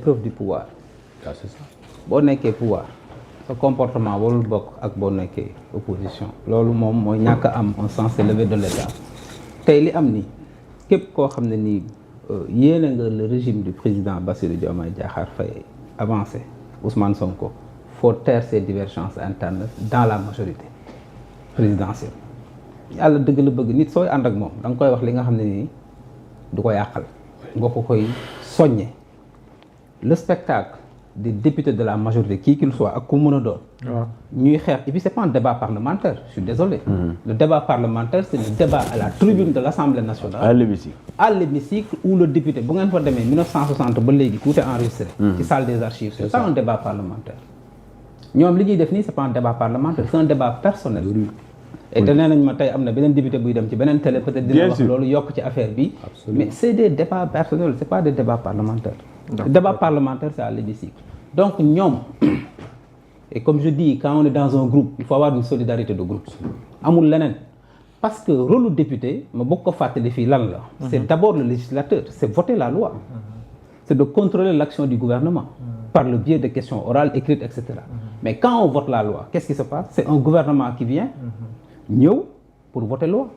l'épreuve du pouvoir. Ah, c'est ça. boo nekkee pouvoir sa comportement warul bokk ak boo nekkee opposition loolu moom mooy ñàkk a am un sens élevé de l'État tey li am ni képp koo xam ne nii yéene nga le régime du président Bassirou Diomaye Diakhar Faye avancé Ousmane Sonko faut taire ces divergences internes dans la majorité présidentielle yàlla dëgg la bëgg nit sooy ànd ak moom da nga koy wax li nga xam ne nii du ko yàqal nga ko koy soññe le spectacle des députés de la majorité qui qu'il soit ak ku mën a doon ñuy xeex et puis c'est pas un débat parlementaire je suis désolé le débat parlementaire c'est le débat à la tribune de l'Assemblée nationale à l'hémicycle où le député bu ngeen fa demee 1960 ba léegi tout est enregistré ci salle des archives c'est ça un débat parlementaire ñoom li ñuy def nii c'est pas un débat parlementaire c'est un débat personnel et te nee nañ ma tey am na beneen député buy dem ci beneen télé peut-être dina wax loolu yokk ci affaire bi mais c'est des débats personnels c'est pas des débats parlementaires le débat parlementaire c'est à l'hémicycle donc ñoom et comme je dis quand on est dans un groupe il faut avoir une solidarité de groupe amul leneen parce que rôle du député ma bëgg ko fàttali fii lan la c'est d'abord le législateur c'est voter la loi c'est de contrôler l'action du gouvernement par le biais de questions orales écrites etc mais quand on vote la loi qu'est-ce qui se passe c'est un gouvernement qui vient ñëw pour voter loi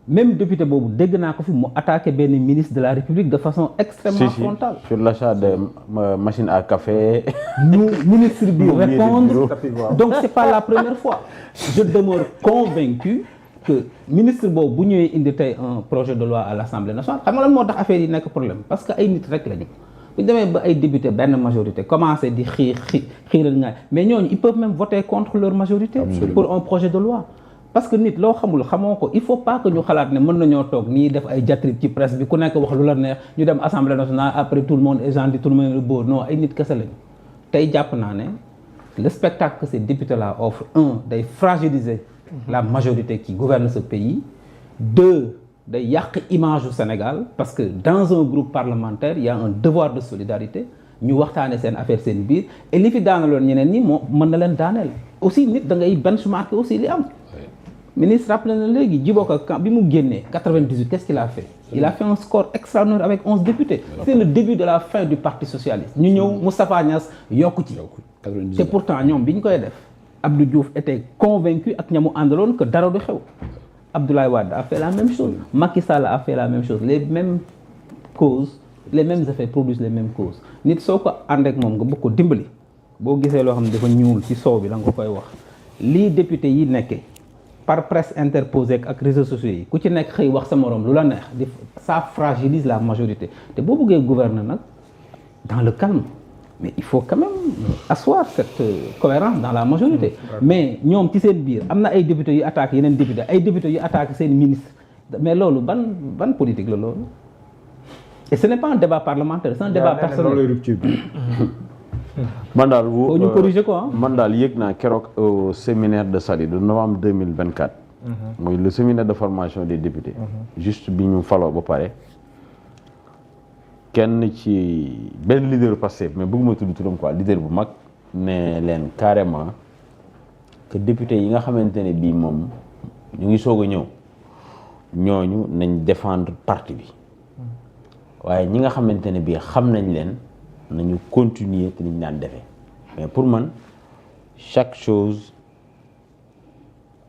même député boobu dégg naa ko fi mu attaqué benn ministre de la République de façon extrêmement frontale sur l'achat de machine à café ministre bi répondre donc c'est pas la première fois je demeure convaincu que ministre boobu bu ñëwee indi tey un projet de loi à l'Assemblée nationale xam nga lan moo tax affaire yi nekk problème parce que ay nit rek lañu bu ñu demee ba ay député benn majorité commencé di xiiral nga mais ñooñu ils peuvent même voter contre leur majorité pour un projet de loi parce que nit loo xamul xamoo ko il faut pas que ñu xalaat ne mën nañoo toog nii def ay diatribe ci presse bi ku nekk wax lu la neex ñu dem assemblée nationale après tout le monde est gentil tout le monde est beau non ay nit kese lañu tey jàpp naa ne le spectacle que ces députés là offrent day fragiliser la majorité qui gouverne ce pays deux day yàq image du Sénégal parce que dans un groupe parlementaire il y a un devoir de solidarité ñu waxtaane seen affaire seen biir et li fi daanaloon ñeneen ñi moo mën na leen daaneel aussi nit da ngay benchmarker aussi li am ministre rappelé na léegi Djibo Ka bi mu génnee 98 qu'est-ce qu'il a fait il a fait un score extraordinaire avec 11 députés c'est le début de la fin du parti socialiste ñu ñëw Moustapha Niasse yokku ci te pourtant ñoom bi ñu koy def Abdou Diouf était convaincu ak ñamu àndaloon que dara du xew Abdoulaye Wade a fait la même chose Macky Sall a fait la même chose les mêmes causes les mêmes effets produisent les mêmes causes nit soo ko ànd ak moom nga bëgg ko dimbali boo gisee loo xam ne dafa ñuul ci soow bi la nga koy wax lii député yi nekkee par presse interposée ak réseaux sociaux yi ku ci nekk xëy wax sa morom lu la neex di ça fragilise la majorité te boo bëggee gouverner nag dans le calme mais il faut quand même asseoir cette cohérence dans la majorité mais ñoom ci seen biir am na ay députés yu attaqué yeneen député ay députés yu attaqué seen ministre mais loolu ban politique la loolu et ce n'est pas un débat parlementaire c'est un débat personnel man daal faut ñu corriger quoi man daal yëg naa keroog au séminaire de Saly de novembre 2024 mooy le séminaire de formation des députés juste bi ñu faloo ba pare kenn ci benn leader Pastef mais bëgguma tudd turam quoi leader bu mag ne leen carrément que député yi nga xamante ne bii moom ñu ngi soog a ñëw ñooñu nañ défendre parti bi waaye ñi nga xamante ne bii xam nañ leen nañu continuer te niñ daan defee mais pour man chaque chose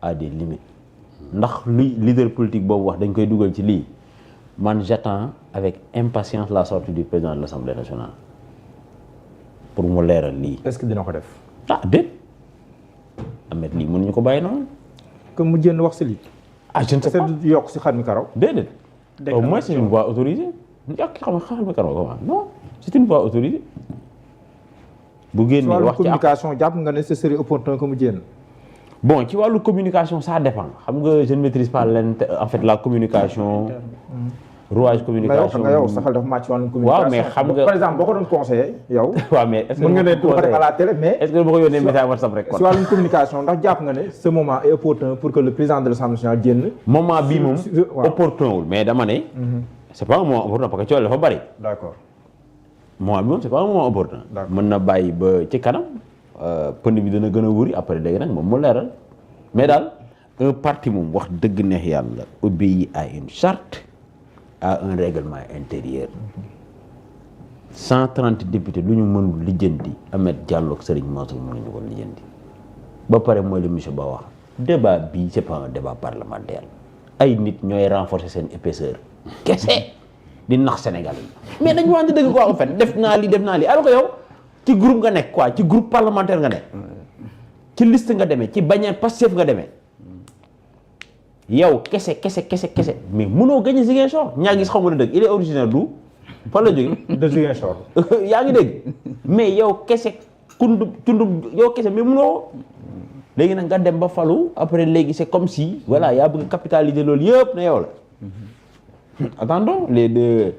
a des limites ndax luy leader politique boobu wax dañ koy dugal ci lii man j'attends avec impatience la sortie du président de l'Assemblée nationale pour mu leeral lii. est-ce que dina ko def. ah déet Ahmed lii mënuñu ko bàyyi noonu. que mu jënd wax si lii. ah je ne sais pas yokk si xar mi karaw. déedéet. au moins c'est une voie autorisée. yokk xam nga xar mi karaw comment non c'est une voie autorisée. bu génnee wax ci communication jàpp nga ne ce serait opportun que mu génn. bon ci wàllu communication ça dépend xam nga je ne maîtrise pas en fait la communication. rouage communication mais yow saxal dafa màcc wàllum communication. waaw mais xam nga par exemple boo ko doon conseiller yow. waaw mais est-ce que mën nga ne du ko def à la télé mais. est-ce que boo ko yónnee message WhatsApp rek kon. si wàllum communication ndax jàpp nga ne ce moment est opportun pour que le président de l'Assemblée nationale génn. moment bii moom opportun wul mais dama ne. c'est pas un moment opportun parce que coono dafa bari. d'accord. moment bi moom c'est pas un moment opportun. mën na bàyyi ba ci kanam pënd bi dana gën a wuri après léegi nag moom mu leeral mais daal un parti moom wax dëgg neex yàlla obéit à une charte à un règlement intérieur 130 députés lu ñu mënul lijjanti Ahmed Diallo ak Serigne Mansour mënuñu ko lijjanti ba pare mooy li monsieur Ba wax débat bi c'est pas un débat parlementaire ay nit ñooy renforcer seen épaisseur kese di nax Sénégal yi mais dañu wante dëgg quoi en fait def naa lii alors que yow ci groupe nga nekk quoi ci groupe parlementaire nga nekk ci liste nga demee ci bannière Pastef nga demee yow kese mais mënoo gagner Ziguinchor ñaa gis xam nga dëgg il est originaire d'où fan la jógee de Ziguinchor. yaa ngi dégg mais yow kese tundum yow kese mais mënoo léegi nag nga dem ba falu après léegi c'est comme si voilà yaa bëgg capitaliser loolu yëpp na yow la attendons les deux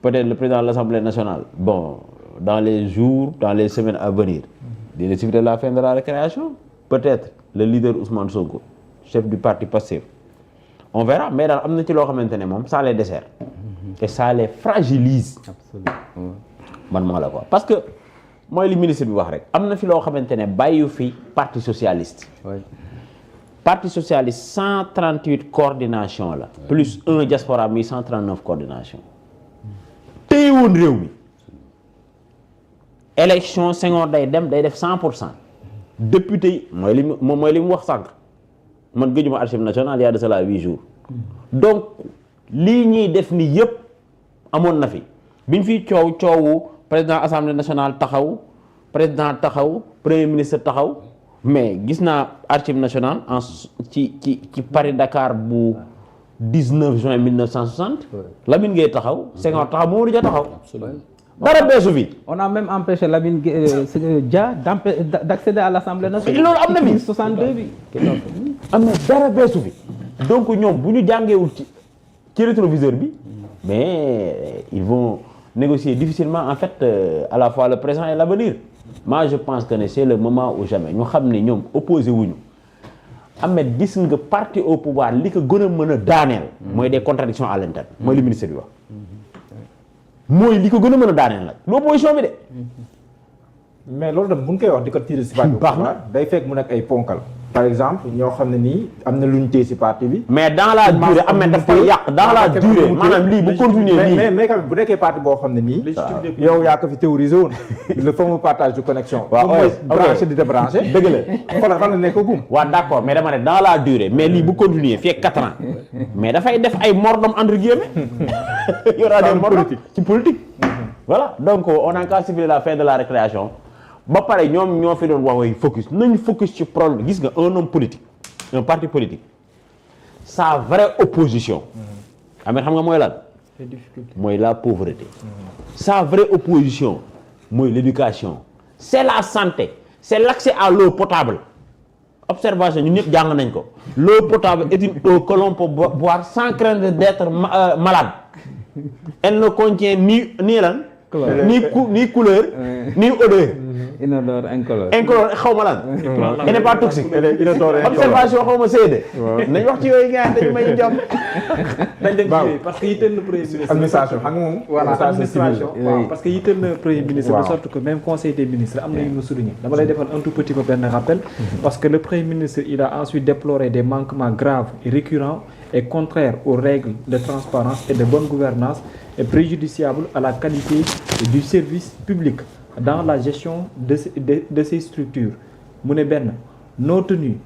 peut-être le président de l'Assemblée nationale bon dans les jours dans les semaines à venir dina cibler la fin de la récréation peut-être le leader Ousmane Sonko chef du parti Pastef on verra mais daal am na ci loo xamante ne moom ça les dessert et ça les fragilise absolument man moo la quoi parce que mooy li ministre bi wax rek am na fi loo xamante ne bàyyi fi parti socialiste parti socialiste 138 coordination la plus un diaspora mi 139 coordination téye woon réew mi élection Senghor day def 100% député yi mooy li mu wax sànq man gëjuma archive nationale il y a de cela 8 jours donc lii ñuy def ni yëpp amoon na fi biñ fi coowu président assemblée nationale taxaw président taxaw premier ministre taxaw mais gis naa archive nationale ci Paris Dakar bu 19 juin 1960 Lamine Gueye taxaw Senghor taxaw Mamadou Dia taxaw dara beesu fi. on a même empêché Lamine Dia d'accéder à l'Assemblée nationale. loolu am na fi 62 bi. am na dara beesu fi donc ñoom bu ñu jàngeewul ci rétroviseur bi mais ils vont négocier difficilement en fait à la fois le présent et l'avenir. Moi je pense que c'est le moment ou jamais ñu xam ne ñoom opposé wuñu Ahmed gis nga parti au pouvoir li ko gën a mën a daaneel mooy des contradictions à l'interne mooy li ministre bi wax mooy li ko gën a mën a daaneel nag l'opposition bi de mais loolu tam bu ñu koy wax di ko tirer si parti baax na day fekk mu nekk ay ponkal par exemple ñoo xam ne nii am na lu ñu téye si parti bi. mais dans la durée am na daf koy yàq dans la durée maanaam lii bu continuer nii mais quand même bu nekkee parti boo xam ne nii. yow yaa ko fi théorisé woon le fameux partage de connexion. waaw mooy branché di débranché. dëgg la xoolal fan la nekk gum. waaw d'accord mais dama ne dans la durée mais lii bu continuer fii ak 4 ans mais dafay def ay mordom entre guillemets. y aura des mordom ci politique. voilà donc on a qu'à cibler la fin de la récréation. ba pare ñoom ñoo fi doon wax focus nañu focus ci problème gis nga un homme politique un parti politique sa vraie opposition amet xam nga mooy lan mooy la pauvreté sa vraie opposition mooy l'éducation c'est la santé c'est l'accès à l'eau potable observation ñun ñëpp jàng nañ ko l'eau potable est une eau que l'on peut boire sans craindre d'être malade elle ne contient ni lan ni couleur ni odeur inodore incolore xaw ma lan. elle n'est pas toxique. observation xaw ma séedee. nañ wax ci yooyu gars dañu may jom. dañ dem ci parce que yitteel na premier ministre. administration xam nga moom. voilà administration waaw parce que yitteel na premier ministre. de sorte que même conseil des ministres am na yu mu souligné. dama lay defal un tout petit peu benn rappel. parce que le premier ministre il a ensuite déploré des manquements graves et récurrents et contraires aux règles de transparence et de bonne gouvernance et préjudiciables à la qualité du service public. dans la gestion de ces structures mu ne benn non tenue